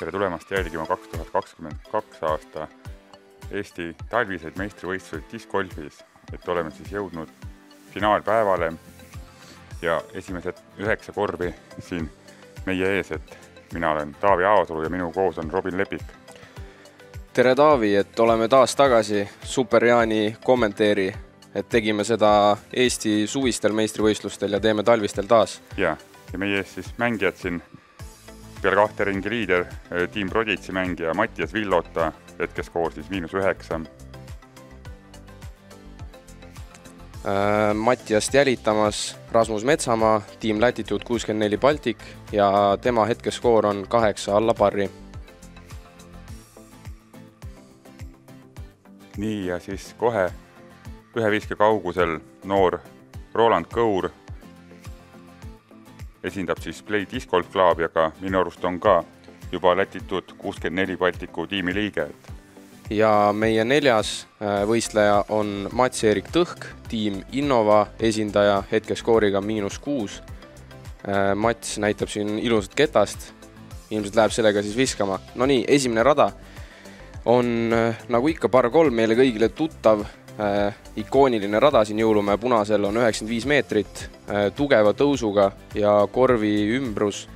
tere tulemast jälgima 2022 aasta Eesti talviseid meistrivõistluseid discgolfis, et oleme siis jõudnud finaalpäevale ja esimesed 9 korvi siin meie ees, et mina olen Taavi Aasolu ja minu koos on Robin Lepik. Tere Taavi, et oleme taas tagasi Superjaani kommenteeri, et tegime seda Eesti suvistel meistrivõistlustel ja teeme talvistel taas. Ja meie ees siis mängijad siin peale 2 ringi liider, Team Proditsi mängija Mattias Villota, hetkeskoor siis -9. Mattiast jälitamas Rasmus Metsamaa, Team Latitude 64 Baltic ja tema hetkeskoor on 8 alla parri. Nii ja siis kohe ühe viske kaugusel noor Roland Kõur esindab siis Play Disc Golf Clubi, aga minu arust on ka juba Latitude 64 Balticu tiimi liige. Ja meie 4. võistleja on Mats-Erik Tõhk, Team Innova esindaja hetkeskooriga -6. Mats näitab siin ilusat ketast, ilmselt läheb sellega siis viskama. No nii, esimene rada on nagu ikka par 3 meile kõigile tuttav, ikooniline rada siin Jõulumäe punasel on 95 meetrit tugeva tõusuga ja korvi ümbrus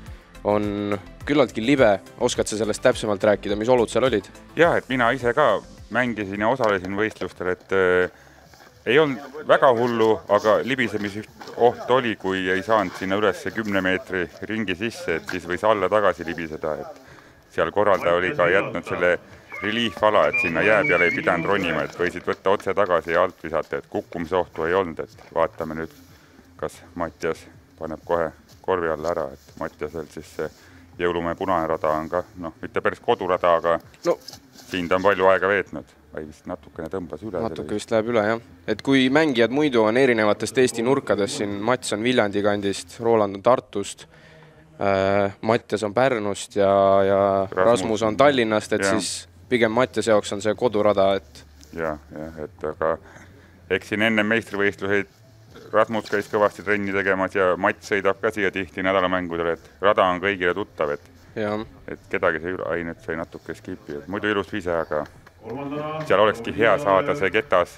on küllaltki libe. Oskad sa sellest täpsemalt rääkida, mis olud seal olid? Jah, et mina ise ka mängisin ja osalesin võistlustel, et ei olnud väga hullu, aga libisemisoht oli, kui ei saanud sinna üles 10 meetri ringi sisse, et siis võis alla tagasi libiseda, et seal korraldaja oli ka jätnud selle relief-ala, et sinna jää peale ei pidanud ronima, et võisid võtta otse tagasi ja alt visata, et kukkumisohtu ei olnud, et vaatame nüüd, kas Mattias paneb kohe korvi alla ära, et Mattiasel siis see Jõulumäe punane rada on ka, mitte päris kodurada, aga siin ta on palju aega veetnud. Vai vist natukene tõmbas üle. Natuke vist läheb üle, jah. Et kui mängijad muidu on erinevatest Eesti nurkades, siin Mats on Viljandi kandist, Roland on Tartust, Mattias on Pärnust ja Rasmus on Tallinnast, et siis pigem Mattias jaoks on see kodurada, et... Ja, et aga eks siin enne meistrivõistluseid Rasmus käis kõvasti trenni tegemas ja Mats sõidab ka siia tihti nädalamängudele, et rada on kõigile tuttav, et kedagi see ainet sai natuke skipi, et muidu ilus vise, aga seal olekski hea saada see ketas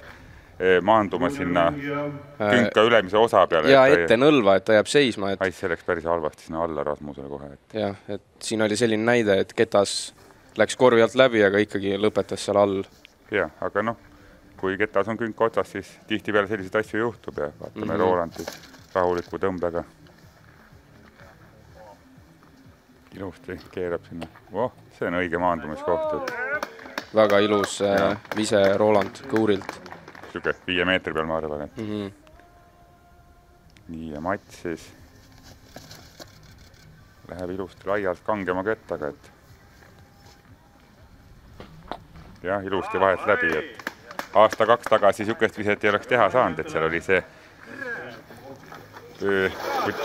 maanduma sinna künka ülemise osa peale. Ja ette nõlva, et ta jääb seisma. Ais see läks päris halvasti sinna alla Rasmusele kohe. Jah, et siin oli selline näide, et ketas läks korvi alt läbi, aga ikkagi lõpetas seal all. Jah, aga kui ketas on künka otsas, siis tihti peale selliseid asju juhtub ja vaatame Rolandi rahuliku tõmbega. Ilusti keerab sinna. See on õige maandumiskoht. Väga ilus vise Roland Kõurilt. Siuke 5 meetri peal ma arvan. Nii ja Mats siis läheb ilusti laialt kangema kettaga, et jah, ilusti vahet läbi, et aasta 2 tagasi siukest viset ei oleks teha saanud, et seal oli see,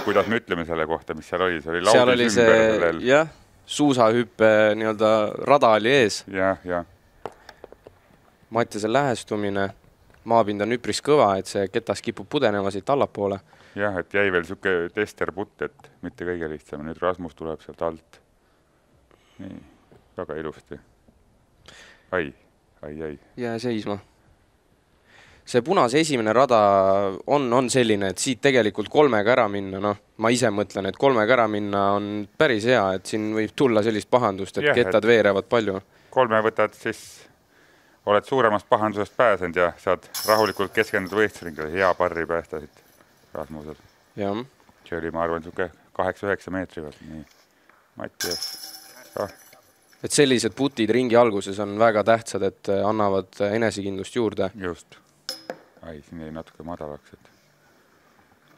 kuidas me ütleme selle kohta, mis seal oli, see oli laudis ümber. Jah, suusahüppe nii-öelda rada oli ees. Jah. Mattiase lähestumine, maapind on üpris kõva, et see ketas kipub pudenema siit allapoole. Jah, et jäi veel siuke testerputt, et mitte kõige lihtsam. Nüüd Rasmus tuleb sealt alt. Nii, väga ilusti. Ai. Jää seisma. See punase esimene rada on selline, et siit tegelikult 3 ära minna. Ma ise mõtlen, et 3 ära minna on päris hea, et siin võib tulla sellist pahandust, et kettad veerevad palju. 3 võtad, siis oled suuremast pahandusest pääsenud ja saad rahulikult keskenduda võistlusringile. Hea parri päästasid Rasmusel. Jah. See oli, ma arvan, 8-9 meetri peal. Nii, Mattias. Et sellised putid ringi alguses on väga tähtsad, et annavad enesekindlust juurde. Just. Siin jäi natuke madalaks.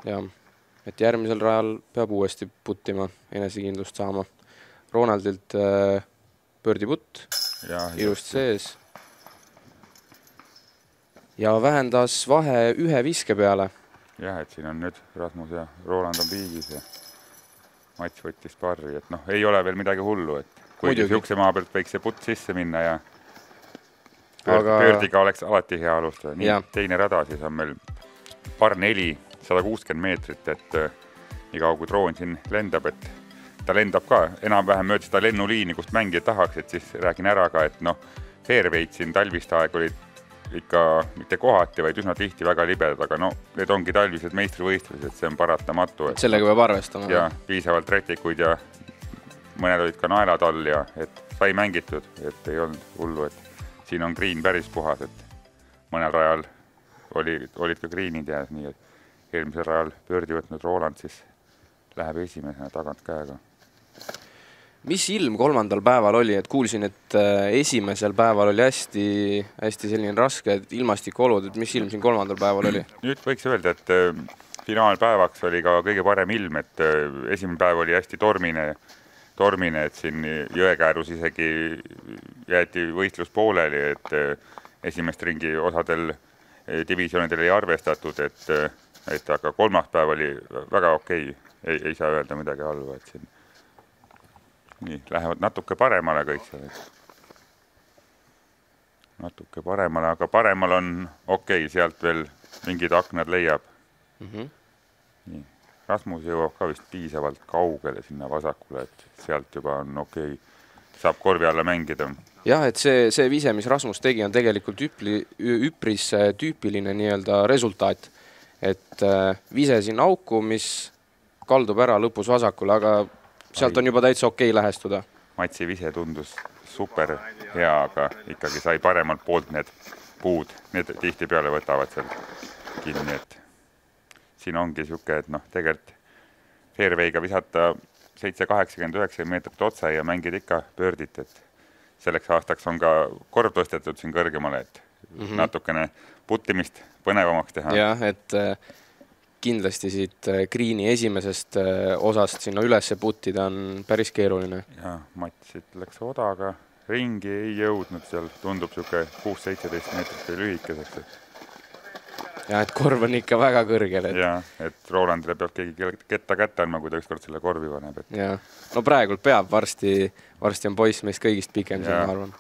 Jah, et järgmisel rajal peab uuesti puttima, enesekindlust saama. Ronaldilt pöördiputt, ilusti sees. Ja vähendas vahe 1 viske peale. Jah, et siin on nüüd Rasmus ja Roland on piigis ja Mats võttis parri, et ei ole veel midagi hullu, et kuigi siukse maa pealt võiks see putt sisse minna ja pöördiga oleks alati hea alustada. Nii, teine rada siis on meil par 4, 160 meetrit, et nii kaua kui droon siin lendab, et ta lendab ka enam-vähem mööda seda lennuliini, kust mängija tahaks, et siis räägin ära ka, et noh, fairway'd siin talvist aeg olid ikka mitte kohati, vaid üsna tihti väga libedad, aga no need ongi talvised meistrivõistlused, see on paratamatu. Et sellega peab arvestama. Ja piisavalt rätikuid ja mõned olid ka naelad all ja et sai mängitud, et ei olnud hullu, et siin on green päris puhas, et mõnel rajal olid ka greenid ja nii, et eelmisel rajal pöördi võtnud Roland siis läheb esimesena tagant käega. Mis ilm 3. päeval oli, et kuulsin, et esimesel päeval oli hästi selline raske ilmastikuolud, et mis ilm siin 3. päeval oli? Nüüd võiks öelda, et finaalpäevaks oli ka kõige parem ilm, et esimene päev oli hästi tormine, et siin Jõekäärus isegi jäeti võistlus pooleli, et esimest ringi osadel divisionidel ei arvestatud, et aga 3. päev oli väga okei. Ei saa öelda midagi halva, et siin nii, lähevad natuke paremale kõik seal. Natuke paremale, aga paremal on okei, sealt veel mingid aknad leiab. Nii, Rasmus jõuab ka vist piisavalt kaugele sinna vasakule, et sealt juba on okei. Saab korvi alla mängida. Jah, et see vise, mis Rasmus tegi, on tegelikult üpris tüüpiline nii-öelda resultaat. Et vise siin auku, mis kaldub ära lõpus vasakule, aga sealt on juba täitsa okei lähestuda. Matsi vise tundus super hea, aga ikkagi sai paremalt poolt need puud. Need tihti peale võtavad seal kinni, et siin ongi siuke, et noh, tegelikult fairway'ga visata 7-89 meetrit otse ja mängid ikka pöördit, et selleks aastaks on ka korv tõstetud siin kõrgemale, et natukene puttimist põnevamaks teha. Jah, et kindlasti siit Greeni esimesest osast sinna ülesse puttida on päris keeruline. Ja Mats siit läks odaga, ringi ei jõudnud seal, tundub siuke 6-17 meetrit või lühikeseks. Ja, et korv on ikka väga kõrgel. Ja, et Rolandile peab keegi ketta kätte andma, kui ta ükskord selle korvi paneb. Ja, no praegult peab, varsti on poiss meist kõigist pikem, siin ma arvan.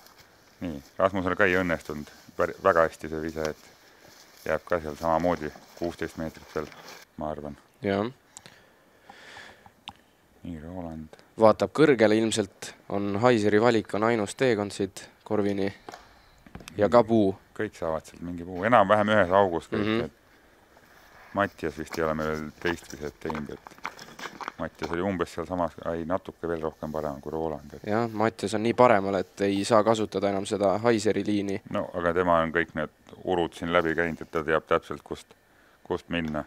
Nii, Rasmusel ka ei õnnestunud väga hästi see vise, et jääb ka seal samamoodi 16 meetrit veel, ma arvan. Ja. Nii, Roland. Vaatab kõrgele ilmselt, on Haiseri valik, on ainus teekond siit korvini ja ka puu. Kõik saavad sealt mingi puu, enam-vähem ühes augus kõik. Mattias vist ei ole me veel teist viset teinud, et Mattias oli umbes seal samas, natuke veel rohkem parem kui Roland. Jah, Mattias on nii paremal, et ei saa kasutada enam seda Haiseri liini. No, aga tema on kõik need urud siin läbi käinud, et ta teab täpselt, kust minna.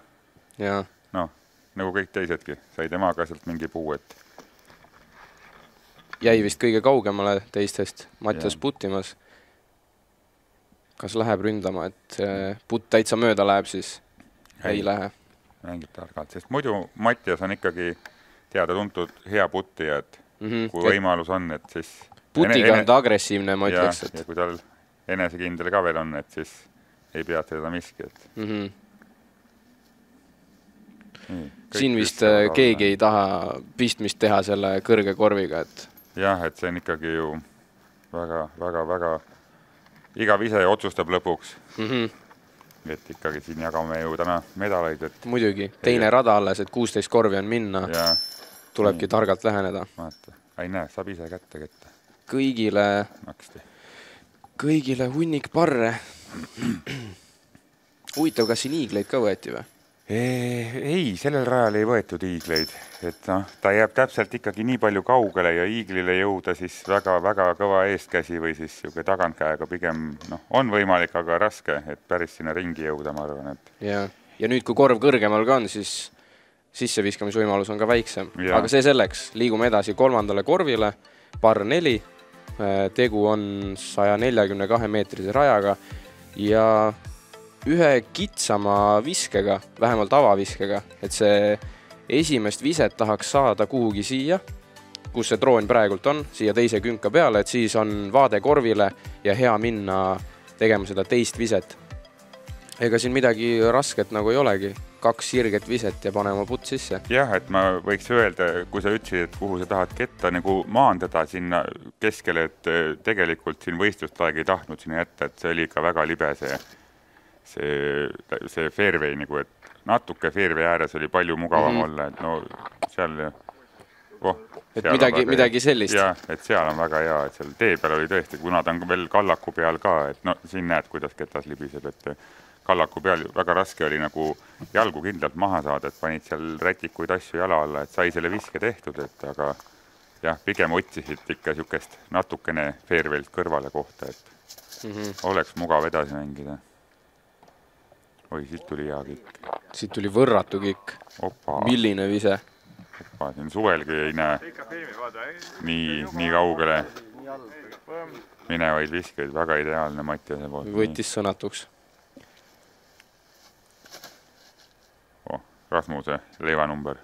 Ja. No, nagu kõik teisedki, sai tema ka sealt mingi puu, et jäi vist kõige kaugemale teistest Mattias puttimas. Kas läheb ründama, et putt täitsa mööda läheb, siis ei lähe. Mängib targalt, sest muidu Mattias on ikkagi teada-tuntud hea puttija, et kui võimalus on, et siis putiga on ta agressiivne, ma ütleks. Ja kui tal enesekindel ka veel on, et siis ei peata teda miski. Siin vist keegi ei taha pistmist teha selle kõrge korviga. Jah, et see on ikkagi ju väga iga vise otsustab lõpuks. Et ikkagi siin jagame ju täna medaleid. Muidugi, teine rada alles, et 16 korvi on minna. Tulebki targalt läheneda. Vaata, ei näe, saab ise kätte ketta. Kõigile hunnik parre. Huvitav, kas siin iigleid ka võeti või? Ei, sellel rajal ei võetud iigleid. Et ta jääb täpselt ikkagi nii palju kaugele ja iiglile jõuda siis väga kõva eestkäsi või siis tagantkäega pigem on võimalik, aga raske, et päris sinna ringi jõuda, ma arvan. Ja nüüd, kui korv kõrgemal ka on, siis sisseviskamisvõimalus on ka väiksem. Aga see selleks, liigume edasi 3. korvile, par 4, tegu on 142 meetrise rajaga ja ühe kitsama viskega, vähemalt avaviskega, et see esimest viset tahaks saada kuhugi siia, kus see droon praegult on, siia teise künka peale, et siis on vaade korvile ja hea minna tegema seda teist viset. Ega siin midagi rasket nagu ei olegi, 2 sirget viset ja panema putt sisse. Jah, et ma võiks öelda, kui sa ütlesid, et kuhu sa tahad ketta nagu maandada sinna keskele, et tegelikult siin võistlustaeg ei tahtnud sinna jätta, et see oli ikka väga libe see fairway, nagu, et natuke fairway ääres oli palju mugavam olla, et no seal et midagi sellist. Jah, et seal on väga hea, et seal tee peal oli tõesti, kuna ta on veel kallaku peal ka, et no siin näed, kuidas ketas libiseb, et kallaku peal väga raske oli nagu jalgu kindlalt maha saada, et panid seal rätikuid asju jala alla, et sai selle viske tehtud, et aga jah, pigem otsisid ikka niisugust natukene fairwaylt kõrvale kohta, et oleks mugav edasi mängida. Oi, siit tuli hea kikk. Siit tuli võrratu kikk. Milline vise. Siin suvelgi ei näe nii kaugele minevaid viskeid. Väga ideaalne Mattiase poolt. Võttis sõnatuks. Rasmuse leivanumber.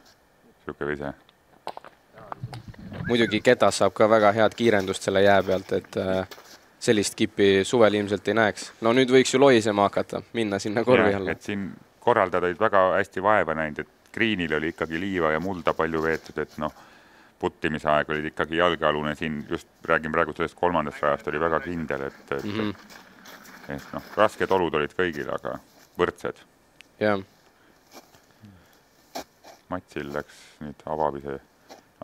Siuke vise. Muidugi ketas saab ka väga head kiirendust selle jää pealt, et sellist kipi suvel ilmselt ei näeks. No nüüd võiks ju loisema hakata, minna sinna korvi alla. Et siin korraldada olid väga hästi vaeva näinud, et greenil oli ikkagi liiva ja mulda palju veetud, et puttimise aeg olid ikkagi jalgealune. Siin just räägin praegu sellest 3. rajast oli väga kindel, et rasked olud olid kõigil, aga võrdsed. Jah. Matsil läks nüüd avamise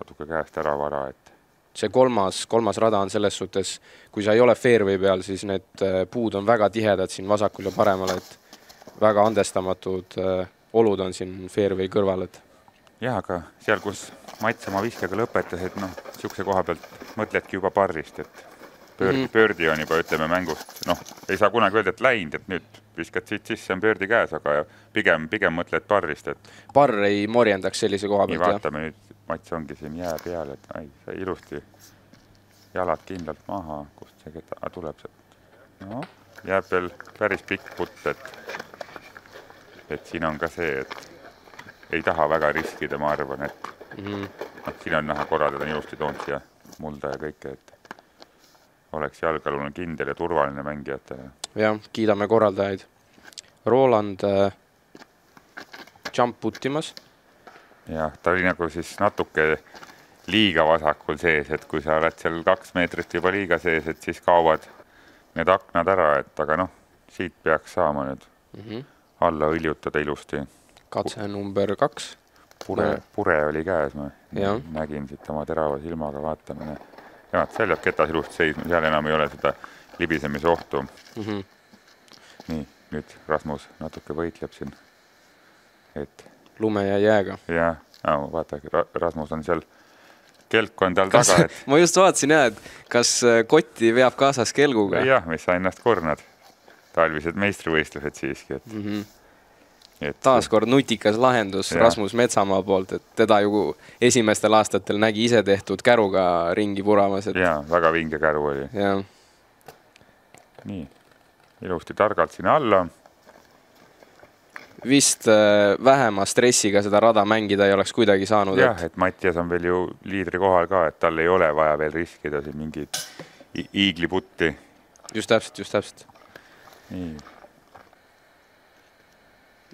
natuke käest ära vara, et see kolmas rada on selles suhtes, kui sa ei ole fairway peal, siis need puud on väga tihedad siin vasakul ja paremal, et väga andestamatud olud on siin fairway kõrval. Jah, aga seal, kus Mats oma viskega lõpetas, et siukse koha pealt mõtledki juba parrist, et pöördi on juba, ütleme, mängust. Ei saa kunagi öelda, et läinud, et nüüd viskad siit sisse, on pöördi käes, aga pigem mõtled parrist, et parr ei morjendaks sellise koha pealt. Nii vaatame nüüd. Mats ongi siin jää peal, et sai ilusti jalad kindlalt maha, kust see tuleb sealt. Jääb veel päris pikk putt, et siin on ka see, et ei taha väga riskida, ma arvan, et siin on näha korraldada ilusti toonud siia mulda ja kõike, et oleks jalgealune kindel ja turvaline mängijatele. Jah, kiidame korraldajaid. Roland jump puttimas. Jah, ta oli nagu siis natuke liiga vasakul sees, et kui sa oled seal 2 meetrit juba liiga sees, et siis kaovad need aknad ära, et aga siit peaks saama nüüd alla õljutada ilusti. Katse number 2. Pure oli käes, ma nägin siit oma terava silmaga vaatamine. Ja seal jääb ketas ilusti seisma, seal enam ei ole seda libisemise ohtu. Nii, nüüd Rasmus natuke võitleb siin, et lume ja jääga. Jah, vaata, Rasmus on seal kelk on tal taga. Ma just vaatasin, et kas kotti veab kaasas kelguga? Jah, mis sa ennast kurnad. Talvised meistrivõistlused siiski. Taaskord nutikas lahendus Rasmus Metsamaa poolt, et teda ju esimestel aastatel nägi ise tehtud käruga ringi puramas. Jah, väga vinge käru oli. Nii, ilusti targalt sinna alla. Vist vähema stressiga seda rada mängida ei oleks kuidagi saanud. Jah, et Mattias on veel ju liidri kohal ka, et tal ei ole vaja veel riskida siin mingid iigliputti. Just täpselt. Nii.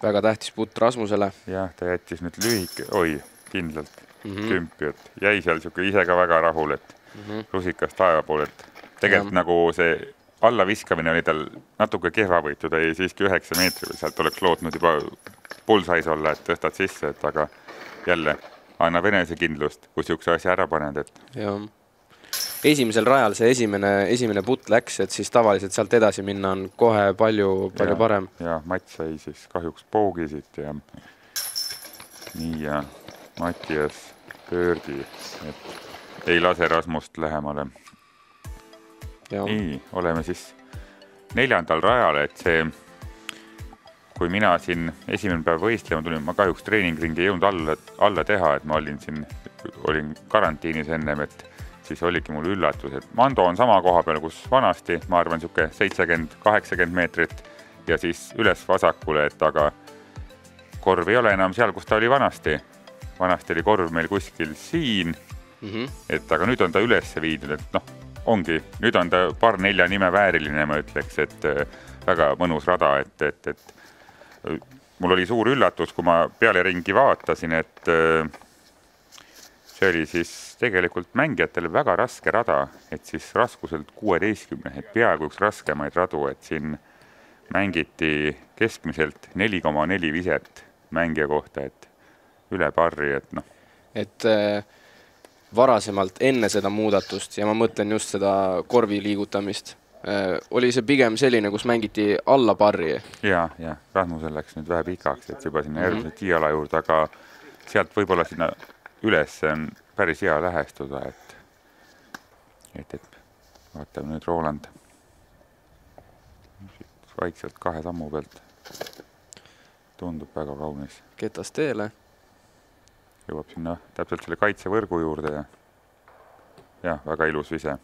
Väga tähtis putt Rasmusele. Jah, ta jättis nüüd lühike, kindlalt kümpi, et jäi seal ise ka väga rahul, et rusikas taeva pool, et tegelikult nagu see alla viskamine oli tal natuke kehva võitu, ta ei siiski 9 meetri või sealt oleks lootnud juba pulsais olla, et tõstad sisse, et aga jälle annab enesekindlust, kui siukse asja ära paned. Esimesel rajal see esimene putt läks, et siis tavaliselt sealt edasi minna on kohe palju parem. Ja Mats sai siis kahjuks poogisid ja nii ja Mattias pöördi, et ei lase Rasmust lähemale. Nii, oleme siis 4. rajal, et see, kui mina siin esimene päev võistlema tulin, ma kahjuks treeningringi ei jõudnud alla teha, et ma olin karantiinis ennem, et siis oligi mul üllatus, et Mando on sama koha peal, kus vanasti, ma arvan, 70-80 meetrit ja siis üles vasakule, et aga korv ei ole enam seal, kus ta oli vanasti. Vanasti oli korv meil kuskil siin, et aga nüüd on ta üles viidud, et ongi, nüüd on ta par 4 nime vääriline, ma ütleks, et väga mõnus rada, et mul oli suur üllatus, kui ma peale ringi vaatasin, et see oli siis tegelikult mängijatele väga raske rada, et siis raskuselt 16, et peaaegu üks raskemaid radu, et siin mängiti keskmiselt 4,4 viset mängija kohta, et üle parri, et Et varasemalt enne seda muudatust ja ma mõtlen just seda korvi liigutamist. Oli see pigem selline, kus mängiti alla parri? Ja, Rasmusel läks nüüd vähe pikaks, et juba sinna järgmise tiiala juurde, aga sealt võib-olla sinna üles on päris hea lähestuda, et vaatame nüüd Roland vaikselt 2 sammu pealt. Tundub väga kaunis. Ketas teele. Jõuab sinna täpselt selle kaitsevõrgu juurde ja väga ilus vise.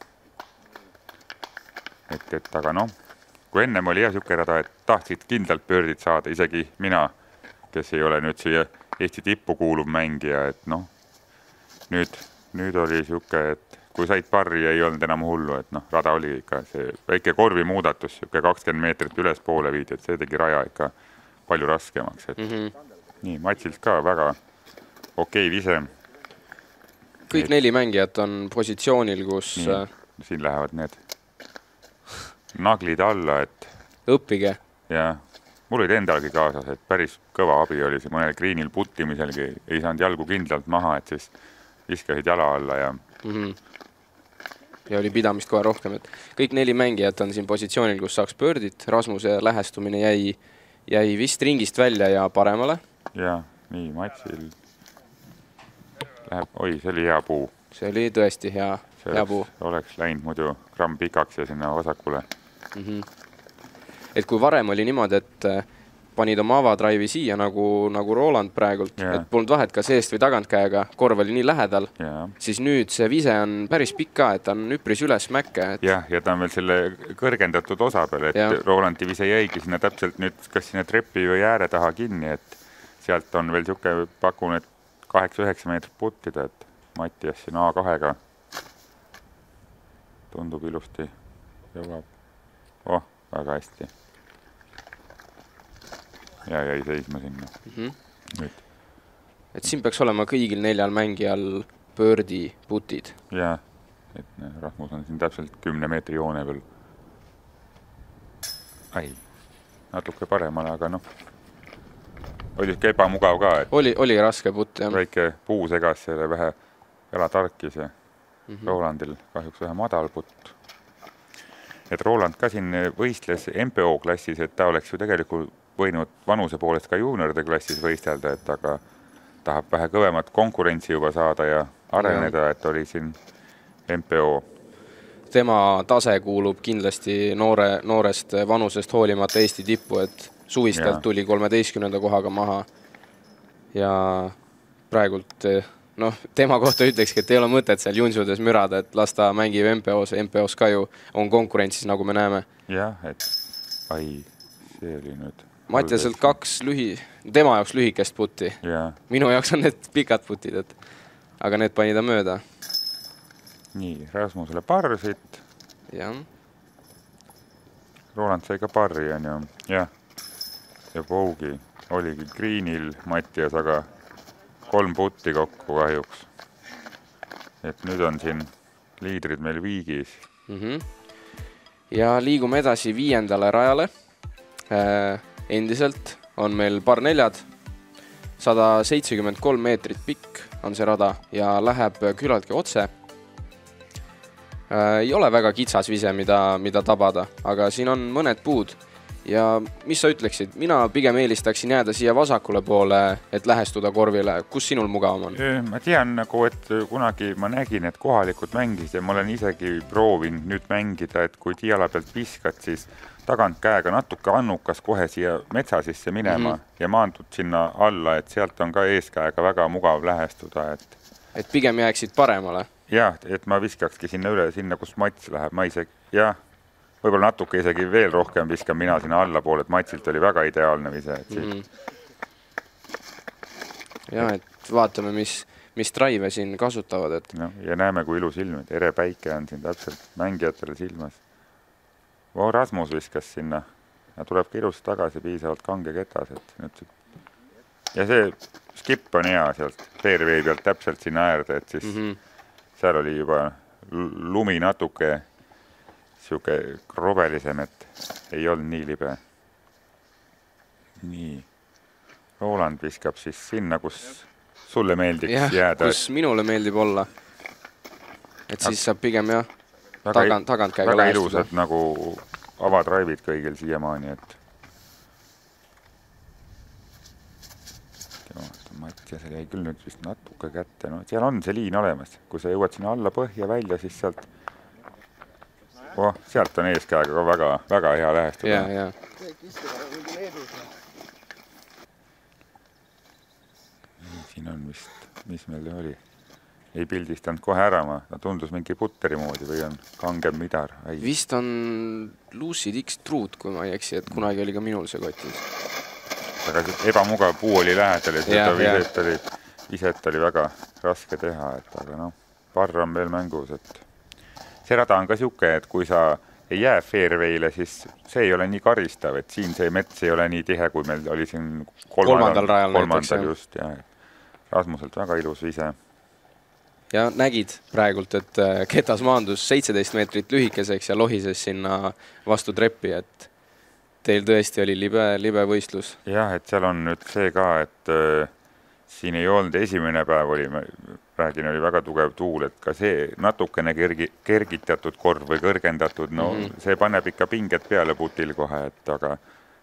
Et aga noh, kui ennem oli siuke rada, et tahtsid kindlalt pöördid saada, isegi mina, kes ei ole nüüd siia Eesti tippu kuuluv mängija, et noh, nüüd oli siuke, et kui said parri, ei olnud enam hullu, et noh, rada oli ikka see väike korvi muudatus, siuke 20 meetrit üles poole viidi, et see tegi raja ikka palju raskemaks, et nii, Matsilt ka väga okei vise. Kõik 4 mängijat on positsioonil, kus siin lähevad need naglid alla, et õppige. Ja mul olid endalgi kaasas, et päris kõva abi oli see mõnel greenil puttimiselgi, ei saanud jalgu kindlalt maha, et siis viskasid jala alla ja ja oli pidamist kohe rohkem, et kõik 4 mängijat on siin positsioonil, kus saaks pöördit. Rasmuse lähestumine jäi vist ringist välja ja paremale. Ja nii, Matsil läheb, oi, see oli hea puu. See oli tõesti hea puu. Oleks läinud muidu gramm pikaks ja sinna vasakule. Et kui varem oli niimoodi, et panid oma avadraivi siia nagu Roland praegult, et polnud vahet ka seest või tagantkäega, korv oli nii lähedal, siis nüüd see vise on päris pikka, et ta on üpris üles mäkke. Ja ta on veel selle kõrgendatud osa peal, et Rolandi vise jäigi sinna täpselt nüüd kas sinna trepi või ääre taha kinni, et sealt on veel siuke pakun, et 8-9 meetrit puttida, et Mattias siin A2-ga tundub ilusti jõuab. Väga hästi. Ja jäi seisma sinna. Nüüd. Et siin peaks olema kõigil 4 mängijal pöördi putid. Ja, et Rasmus on siin täpselt 10 meetri joone peal. Natuke paremale, aga noh. Oli ebamugav ka, et oli raske putt, jah. Väike puu segas selle vähe jalatarkis ja Rolandil kahjuks vähe madal putt. Et Roland ka siin võistles MPO klassis, et ta oleks ju tegelikult võinud vanuse poolest ka juunioride klassis võistelda, et aga tahab vähe kõvemat konkurentsi juba saada ja areneda, et oli siin MPO. Tema tase kuulub kindlasti noorest vanusest hoolimata Eesti tippu, et suvistelt tuli 13. kohaga maha ja praegult tema kohta ütlekski, et ei ole mõtet seal Junsudes mürada, et las ta mängib MPO-s ka ju on konkurentsis, nagu me näeme. Jah, et see oli nüüd Mattiaselt 2 tema jaoks lühikest putti. Minu jaoks on need pikad putid, aga need pani ta mööda. Nii, Rasmusele parsid. Roland sai ka parri, on ju. Ja Pougi oligi greenil Mattias, aga 3 putti kokku kahjuks. Et nüüd on siin liidrid meil viigis. Ja liigume edasi 5. rajale. Endiselt on meil par 4. 173 meetrit pikk on see rada ja läheb küllaltki otse. Ei ole väga kitsas vise, mida tabada, aga siin on mõned puud. Ja mis sa ütleksid? Mina pigem eelistaksin jääda siia vasakule poole, et lähestuda korvile. Kus sinul mugavam on? Ma tean, et kunagi ma nägin, et kohalikud mängis ja ma olen isegi proovinud nüüd mängida, et kui tiiala pealt viskad, siis tagant käega natuke annukas kohe siia metsa sisse minema ja maandud sinna alla, et sealt on ka eeskäega väga mugav lähestuda. Et pigem jääksid paremale? Jah, et ma viskakski sinna üle, sinna, kus Mats läheb. Ma võib-olla natuke isegi veel rohkem viskan mina sinna alla poole, et Matsilt oli väga ideaalne vise. Ja, et vaatame, mis drive siin kasutavad. Ja näeme, kui ilus ilm, et ere päike on siin täpselt mängijatele silmas. Rasmus viskas sinna ja tuleb ilusti tagasi piisavalt kange ketas. Ja see skip on hea sealt fairway pealt täpselt sinna äärde, et siis seal oli juba lumi natuke siuke krobelisem, et ei olnud nii libe. Nii. Roland viskab siis sinna, kus sulle meeldiks jääda. Kus minule meeldib olla. et siis saab pigem jah, tagant käega väga lähestada. ilusad nagu avadraivid kõigil siiamaani, et Mattiasel jäi küll nüüd vist natuke kätte, no seal on see liin olemas, kui sa jõuad sinna alla põhja välja, siis sealt sealt on eeskäega ka väga, väga hea lähestada. Ja. Siin on vist, mis meil oli? Ei pildistanud kohe ära, ta tundus mingi putteri moodi või on kangem midar. Vist on Lucid X Truth, kui ma ei eksi, et kunagi oli ka minul see kotis. Aga ebamugav puu oli lähedal ja seda viset oli väga raske teha, aga noh, parr on veel mängus, et see rada on ka siuke, et kui sa ei jää fairway'le, siis see ei ole nii karistav, et siin see mets ei ole nii tihe, kui meil oli siin kolmandal rajal näiteks. Just, ja Rasmuselt väga ilus vise. Ja nägid praegult, et Ketas maandus 17 meetrit lühikeseks ja lohises sinna vastu treppi, et teil tõesti oli libe võistlus. Jah, et seal on nüüd see ka, et siin ei olnud esimene päev oli, räägin, oli väga tugev tuul, et ka see natukene kergitatud korv või kõrgendatud, no see paneb ikka pinget peale putil kohe, et aga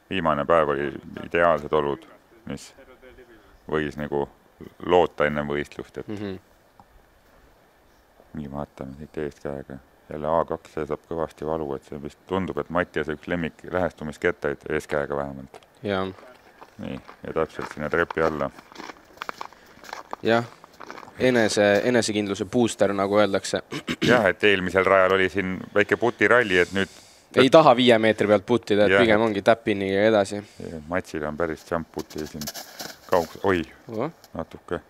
viimane päev oli ideaalsed olud, mis võis nagu loota enne võistlust, et nii vaatame siit eeskäega. Jälle A2 see saab kõvasti valu, et see vist tundub, et Mattiase üks lemmik lähestumiskettaid eeskäega vähemalt. Ja. Nii, ja täpselt sinna trepi alla. Jah, enesekindluse booster, nagu öeldakse. Jah, et eelmisel rajal oli siin väike putiralli, et nüüd ei taha 5 meetri pealt puttida, et pigem ongi täppini ja edasi. Matsil on päris jump puti siin kaugus. Oi, natuke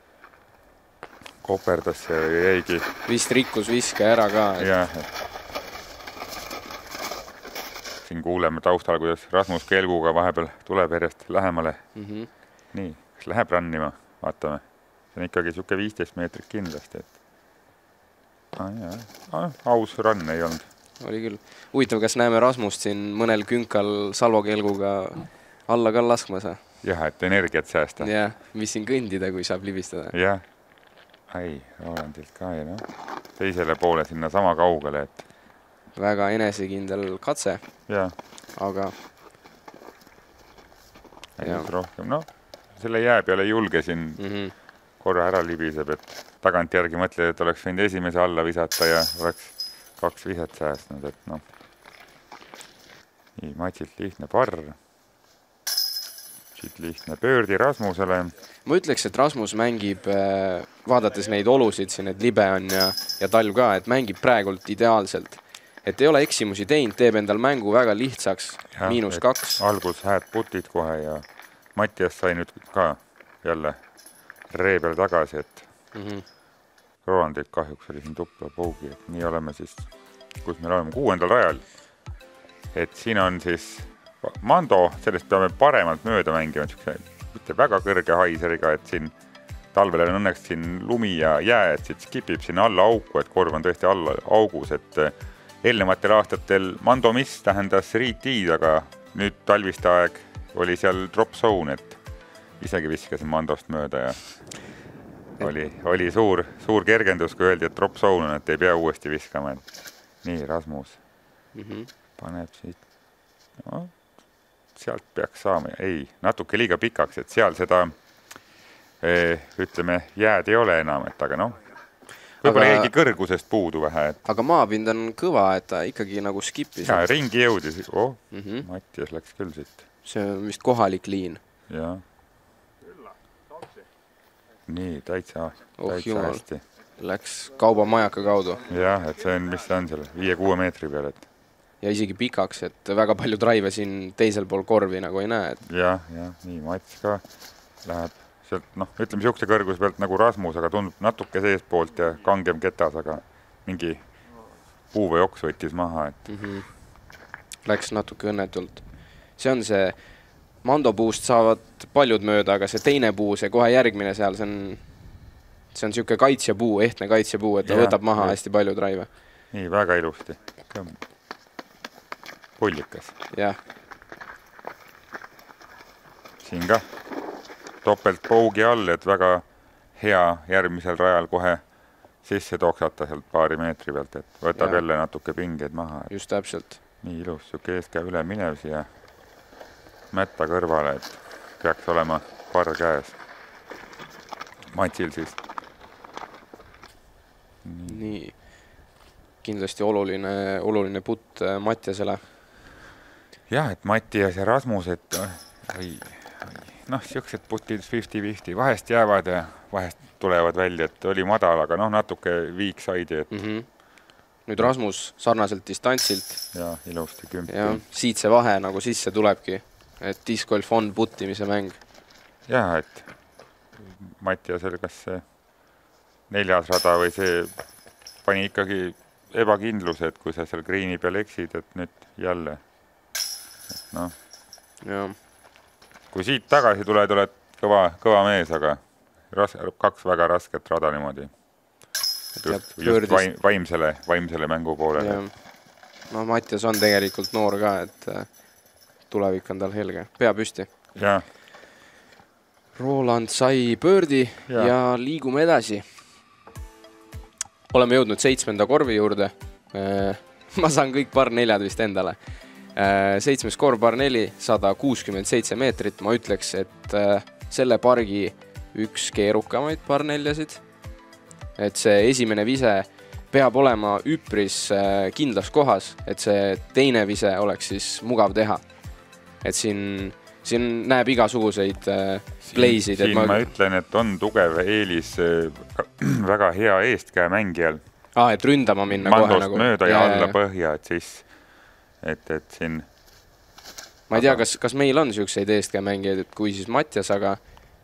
koperdas ja jäigi. Vist rikkus viske ära ka. Jah, siin kuuleme taustal, kuidas Rasmus kelguga vahepeal tuleb järjest lähemale. Nii, kas läheb rannima? Vaatame. See on ikkagi siuke 15 meetrit kindlasti. Aus rann ei olnud. Oli küll. Huvitav, kas näeme Rasmust siin mõnel künkal salvokelguga alla ka laskmas? Jah, et energiat säästa. Jah, mis siin kõndida, kui saab libistada. Jah. Rolandilt ka ja teisele poole sinna sama kaugele, et väga enesekindel katse. Jah. Aga rohkem, selle jää peale julge siin korra ära libiseb, et tagant järgi mõtled, et oleks võinud esimese alla visata ja oleks 2 viset säästnud, et nii, Matsilt lihtne parr. Siit lihtne pöördi Rasmusele. Ma ütleks, et Rasmus mängib, vaadates neid olusid siin, et libe on ja talv ka, et mängib praegult ideaalselt. Et ei ole eksimusi teinud, teeb endal mängu väga lihtsaks, -2. Algus hääd putid kohe ja Mattias sai nüüd ka jälle ree peal tagasi, et Rolandilt kahjuks oli siin tupla pougi, et nii oleme siis, kus meil oleme 6. rajal. Et siin on siis Mando, sellest peame paremalt mööda mängima, mitte väga kõrge haiseriga, et siin talvel on õnneks siin lumi ja jää, et siit skipib sinna alla auku, et korv on tõesti alla augus, et eelnevatel aastatel Mando Miss tähendas riitiid, aga nüüd talviste aeg oli seal drop zone, et isegi viskasin Mandost mööda ja oli suur kergendus, kui öeldi, et drop zone on, et ei pea uuesti viskama. Nii, Rasmus paneb siit. Sealt peaks saama. Ei, natuke liiga pikaks, et seal seda, ütleme, jääd ei ole enam, et aga võib-olla jäigi kõrgusest puudu vähe. Aga maapind on kõva, et ta ikkagi nagu skipis. Ja, ringi jõudis. Mattias läks küll siit. See on vist kohalik liin. Jah. Nii, täitsa hästi. Läks kaubamajaka kaudu. Jah, et see on, mis see on seal, 5-6 meetri peal, et ja isegi pikaks, et väga palju drive siin teisel pool korvi nagu ei näe. Jah, nii Mats ka läheb sealt, ütleme siukse kõrguse pealt nagu Rasmus, aga tundub natuke sees poolt ja kangem ketas, aga mingi puu või oks võttis maha, et läks natuke õnnetult. See on see, Mando puust saavad paljud mööda, aga see teine puu, see kohe järgmine seal, see on siuke kaitsjapuu, ehtne kaitsjapuu, et ta võtab maha hästi palju drive. Nii, väga ilusti. Pullikas. Jah. Siin ka topelt pougi all, et väga hea järgmisel rajal kohe sisse toksata sealt paari meetri pealt, et võtab Ja. jälle natuke pingeid maha. Just täpselt. Nii ilus, siuke eeskäe üle minev siia mätta kõrvale, et peaks olema parr käes. Matsil siis. Nii. Kindlasti oluline putt Mattiasele. Jah, et Mattias ja Rasmus, et noh, siuksed putid 50-50 vahest jäävad ja vahest tulevad välja, et oli madal, aga noh, natuke viik saidi, et Nüüd Rasmus sarnaselt distantsilt ja ilusti kümpi. ja siit see vahe nagu sisse tulebki, et discgolf on puttimise mäng. Jah, et Mattiasel kas see 4. rada või see pani ikkagi ebakindluse, et kui sa seal greeni peal eksid, et nüüd jälle. Noh, Ja. kui siit tagasi tuled, oled kõva mees, aga 2 väga rasket rada niimoodi. Just vaimsele mängu poolele. Ja. No Mattias on tegelikult noor ka, et tulevik on tal helge. Pea püsti. Ja, Roland sai pöördi ja liigume edasi. Oleme jõudnud 7. korvi juurde. Ma saan kõik par 4 vist endale. 7. korv par 4, 167 meetrit. Ma ütleks, et selle pargi üks keerukamaid par 4-sid. Et see esimene vise peab olema üpris kindlas kohas, et see teine vise oleks siis mugav teha. Et siin näeb igasuguseid playsid. Siin ma ütlen, et on tugev eelis väga hea eestkäe mängijal. Et ründama minna Mandost kohe nagu. mööda ja alla põhja, et siis, et siin... Ma ei tea, kas meil on siukseid eestkäe mängijaid, et kui siis Mattias, aga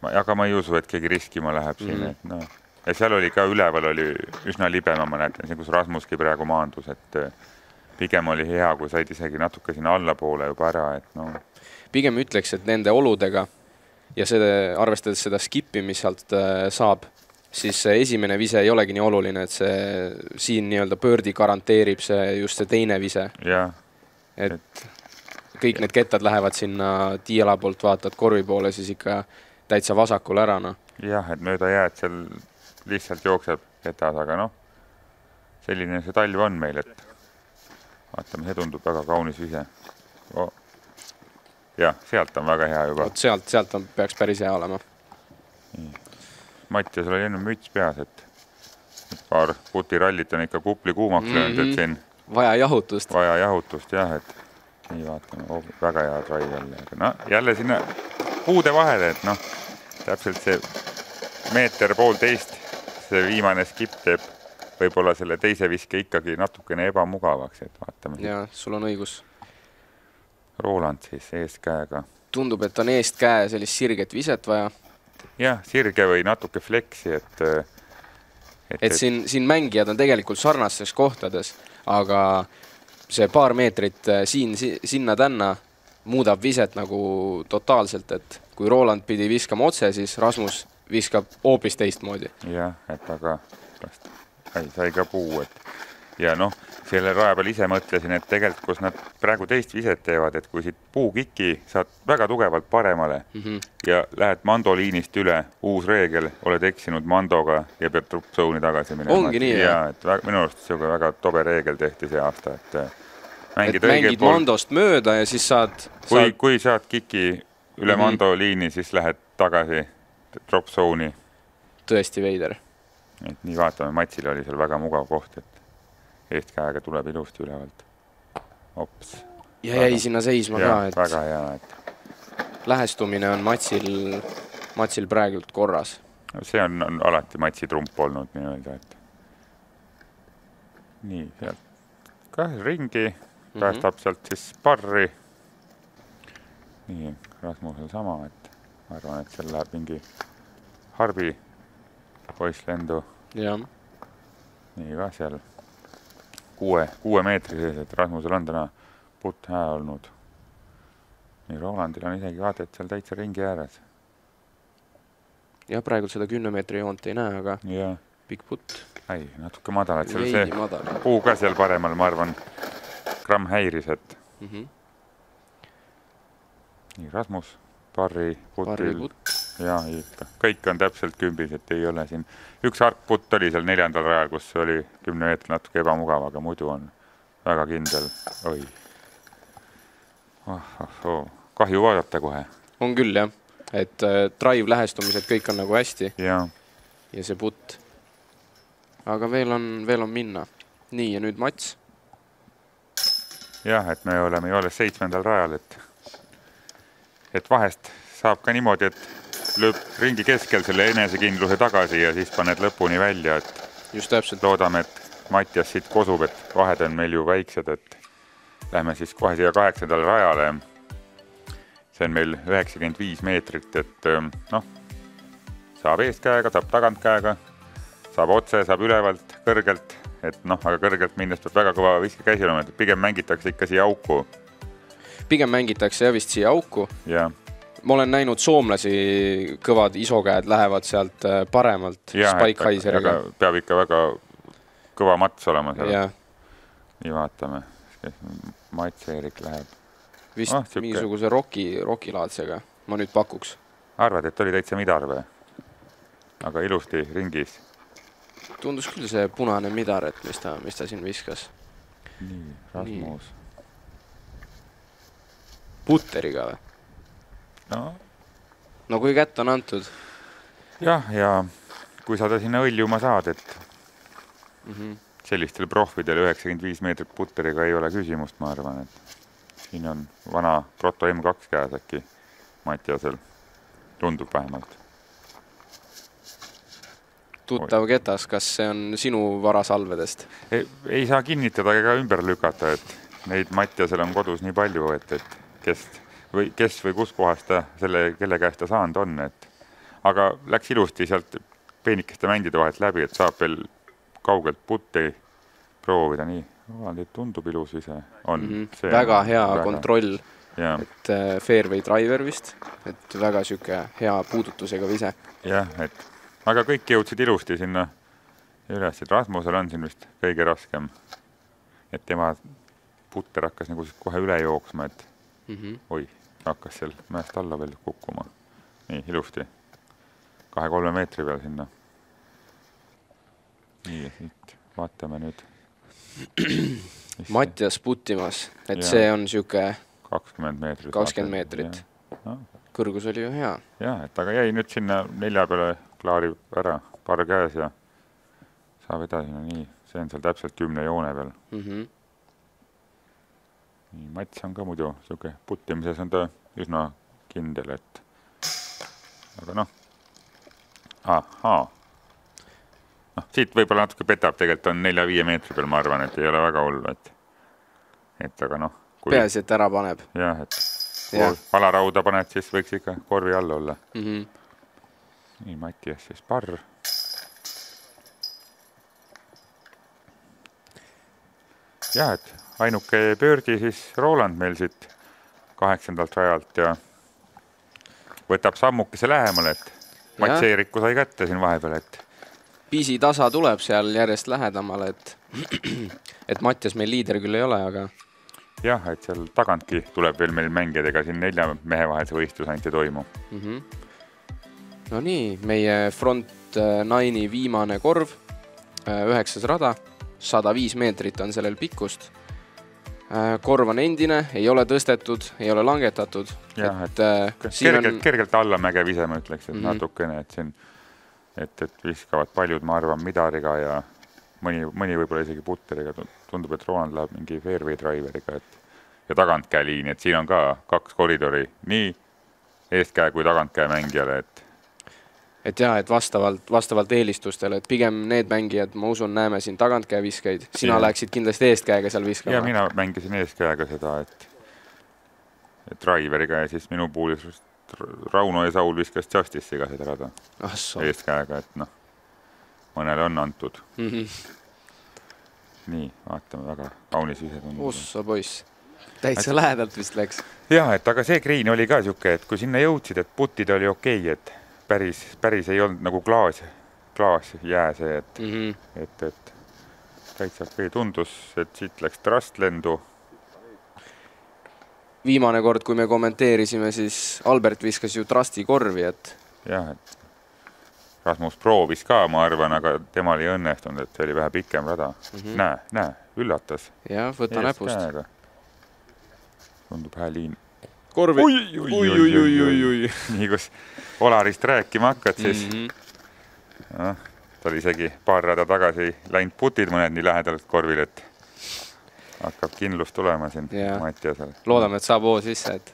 ma ei usu, et keegi riskima läheb siin, et noh. Ja seal oli ka üleval oli üsna libema, ma näetan, kus Rasmuski praegu maandus, et pigem oli hea, kui said isegi natuke sinna allapoole juba ära, et noh. Pigem ütleks, et nende oludega ja arvestades seda skippi, mis sealt saab, siis esimene vise ei olegi nii oluline, et see siin nii-öelda pöördi garanteerib just see teine vise. Jah. Et kõik need kettad lähevad sinna tiiala poolt, vaatad korvi poole, siis ikka täitsa vasakul ära. No. Jah, et mööda jääd seal lihtsalt jookseb ketas, aga noh, selline see talv on meil, et vaatame, see tundub väga kaunis vise. Jah, sealt on väga hea juba. Sealt peaks päris hea olema. Mattias oli enne müts peas, et paar putirallit on ikka kupli kuumaks löönud, et siin Vaja jahutust, jah, et nii vaatame, väga hea drive jälle. No, jälle sinna puude vahele, et noh, täpselt see 1,5 meetrit, see viimane skip teeb võib-olla selle teise viske ikkagi natukene ebamugavaks, et vaatame. Ja, sul on õigus. Roland siis eestkäega. Tundub, et on eestkäe sellist sirget viset vaja. Jah, sirge või natuke fleksi, et siin mängijad on tegelikult sarnastes kohtades, aga see paar meetrit sinna tänna muudab viset nagu totaalselt, et kui Roland pidi viskama otse, siis Rasmus viskab hoopis teistmoodi. Jah, et aga sai ka puu, et ja noh, selle raja peal ise mõtlesin, et tegelikult, kus nad praegu teist viset teevad, et kui siit puukiki saad väga tugevalt paremale ja lähed mandoliinist üle, uus reegel, oled eksinud mandoga ja pead truppzooni tagasi minema. Ongi nii, jah? Et minu arust see väga tobe reegel tehti see aasta, et mängid mandost mööda ja siis saad... Kui saad kiki üle mandoliini, siis lähed tagasi truppzooni. Tõesti veider. Et nii vaatame, Matsil oli seal väga mugav koht, et eestkäega tuleb ilusti ülevalt. Ops. Ja jäi sinna seisma ka, et väga hea, et lähestumine on Matsil praegult korras. See on alati Matsi trump olnud nii-öelda, et nii, sealt ka ringi, päästab sealt siis parri. Nii, Rasmusel sama, et ma arvan, et seal läheb mingi harbi poisslendu. Jah. Nii ka seal 6 meetri sees, et Rasmusel on täna putt hää olnud. Nii Rolandil on isegi vaata, et seal täitsa ringi ääres. Ja praegu seda 10 meetri joont ei näe, aga pikk putt. Ei, natuke madal, et seal see puu ka seal paremal, ma arvan, gramm häiris, et nii Rasmus, parri putil. ja ikka. Kõik on täpselt kümbis, et ei ole siin. Üks harkputt oli seal 4. rajal, kus oli 10 meetri natuke ebamugav, aga muidu on väga kindel. Oi. Kahju vaadata kohe. On küll, jah. Et drive lähestumised kõik on nagu hästi. Ja see putt. Aga veel on minna. Nii, ja nüüd Mats. Jah, et me oleme ju alles 7. rajal, et vahest saab ka niimoodi, et lööb ringi keskel selle enesekindluse tagasi ja siis paned lõpuni välja, et just täpselt. Loodame, et Mattias siit kosub, et vahed on meil ju väiksed, et lähme siis kohe siia 8. rajale. See on meil 95 meetrit, et saab eestkäega, saab tagantkäega, saab otse, saab ülevalt, kõrgelt, et aga kõrgelt minnes peab väga kõva viskekäsi olema, et pigem mängitakse ikka siia auku. Pigem mängitakse vist siia auku. Ja. Ma olen näinud soomlasi, kõvad isokäed lähevad sealt paremalt Spike-Heiseriga. Peab ikka väga kõva mats olema seal. Ja. Nii vaatame. Mats-Erik läheb. Vist mingisuguse rokilaadsega. Ma nüüd pakuks. Arvad, et oli täitsa midar või? Aga ilusti ringis. Tundus küll see punane midar, et mis ta siin viskas. Nii, Rasmus. Putteriga või? No kui kätt on antud. Jah, ja kui sa ta sinna õljuma saad, et sellistel profidel 95 meetrit putteriga ei ole küsimust, ma arvan, et siin on vana Proto M2 käes äkki Mattiasel. Tundub vähemalt. Tuttav ketas, kas see on sinu varasalvedest? Ei saa kinnitada ega ümber lükata, et neid Mattiasel on kodus nii palju, et kes või kus kohas ta selle, kelle käest ta saanud on. Aga läks ilusti sealt peenikeste mängide vahelt läbi, et saab veel kaugelt putti proovida. Nii, tundub ilus ise. Väga hea kontroll, et fairway driver vist, et väga süke hea puudutusega vise. Jah, aga kõik jõudsid ilusti sinna üles, et Rasmusel on siin vist kõige raskem. Et tema putter hakkas nagu kohe üle jooksma, et oi, hakkas seal mäest alla veel kukkuma. Nii, ilusti. 2-3 meetri peal sinna. Nii, siit vaatame nüüd. Mattias puttimas, et see on süke 20 meetrit. 20 meetrit. Kõrgus oli ju hea. Jah, et aga jäi nüüd sinna 4 peale klaari ära, paar käes ja saab edasi. Nii, see on seal täpselt 10 joone peal. Nii, Mats on ka muidu siuke puttimises on ta üsna kindel, et aga siit võib-olla natuke petab, tegelikult on 4-5 meetri peal, ma arvan, et ei ole väga hullu, et aga peaasi, et ära paneb. Jah, et alarauda paned, siis võiks ikka korvi all olla. Nii, Mattias siis parr. Jah, et ainuke pöördi siis Roland meil siit 8. rajalt ja võtab sammukese lähemale, et Mats-Eeriku sai kätte siin vahepeal, et Pisi tasa tuleb seal järjest lähedamale, et Mattias meil liider küll ei ole, aga jah, et seal tagantki tuleb veel meil mängijadega siin 4 mehe vahel see võistlus ainult ei toimu. No nii, meie front 9 viimane korv, 9. rada, 105 meetrit on sellel pikkust. Korv on endine, ei ole tõstetud, ei ole langetatud. Jah, et kergelt alla mäge vise, ma ütleks, et natukene, et siin et viskavad paljud, ma arvan, midariga ja mõni võib-olla isegi putteriga. Tundub, et Roland läheb mingi fairway driveriga ja tagantkäe liini, et siin on ka 2 koridori, nii eestkäe kui tagantkäe mängijale, et jah, et vastavalt eelistustele, et pigem need mängijad, ma usun, näeme siin tagantkäe viskeid. Sina läksid kindlasti eestkäega seal viskama. Ja mina mängisin eestkäega seda, et driveriga ja siis minu puhul Rauno ja Saul viskas Justice'iga seda rada eestkäega, et mõnele on antud. Nii, vaatame, väga kaunis vise tundub. Ossa poiss, täitsa lähedalt vist läks. Jah, et aga see green oli ka siuke, et kui sinna jõudsid, et putid oli okei, et päris ei olnud nagu klaas jää see, et täitsa okei tundus, et siit läks trust lendu. Viimane kord, kui me kommenteerisime, siis Albert viskas ju trusti korvi, et jah, et Rasmus proovis ka, ma arvan, aga temal ei õnnestunud, et see oli vähe pikem rada. Näe, üllatas. Ja, võta näpust. Tundub hääliin. Korvi. Ui. Nii, kus Olarist rääkima hakkad, siis ta oli isegi paar rada tagasi läinud putid mõned nii lähedalt korvil, et hakkab kindlus tulema siin Mattiasel. Loodame, et saab hoo sisse, et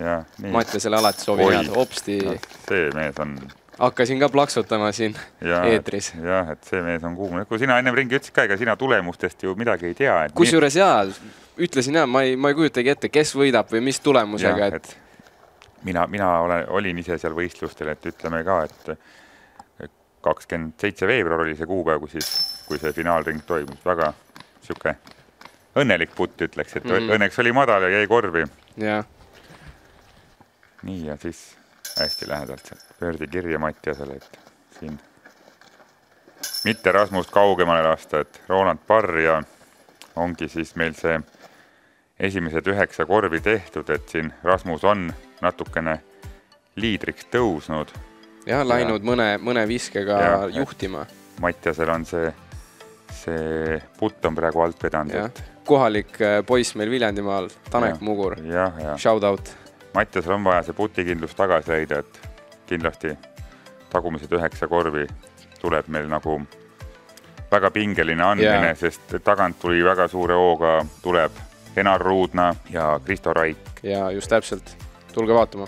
Mattiasele alati soovin head. Hopsti. See mees on... Hakkasin ka plaksutama siin eetris. Jah, et see mees on kuum. Kui sina ennem ringi ütlesid ka, ega sina tulemustest ju midagi ei tea. Kusjuures ütlesin ma ei kujutagi ette, kes võidab või mis tulemusega. Mina olin ise seal võistlustel, et ütleme ka, et 27 veebruar oli see kuupäev, kui see finaalring toimus. Väga siuke õnnelik putt, ütleks, et õnneks oli madal ja jäi korvi. Nii, ja siis hästi lähedalt sealt pöördi kirja Mattiasele, et siin mitte Rasmust kaugemale lasta, et Roland Parr ja ongi siis meil see esimesed 9 korvi tehtud, et siin Rasmus on natukene liidriks tõusnud. Ja läinud mõne viskega juhtima. Mattiasel on see putt on praegu alt vedanud. Kohalik poiss meil Viljandimaal, Tanek Mugur. Shout out. Mattiasel on vaja see putikindlus tagasi leida, et kindlasti tagumised 9 korvi tuleb meil nagu väga pingeline andmine, sest tagant tuli väga suure hooga, tuleb Enar Ruudna ja Kristo Raik. Ja just täpselt. Tulge vaatama.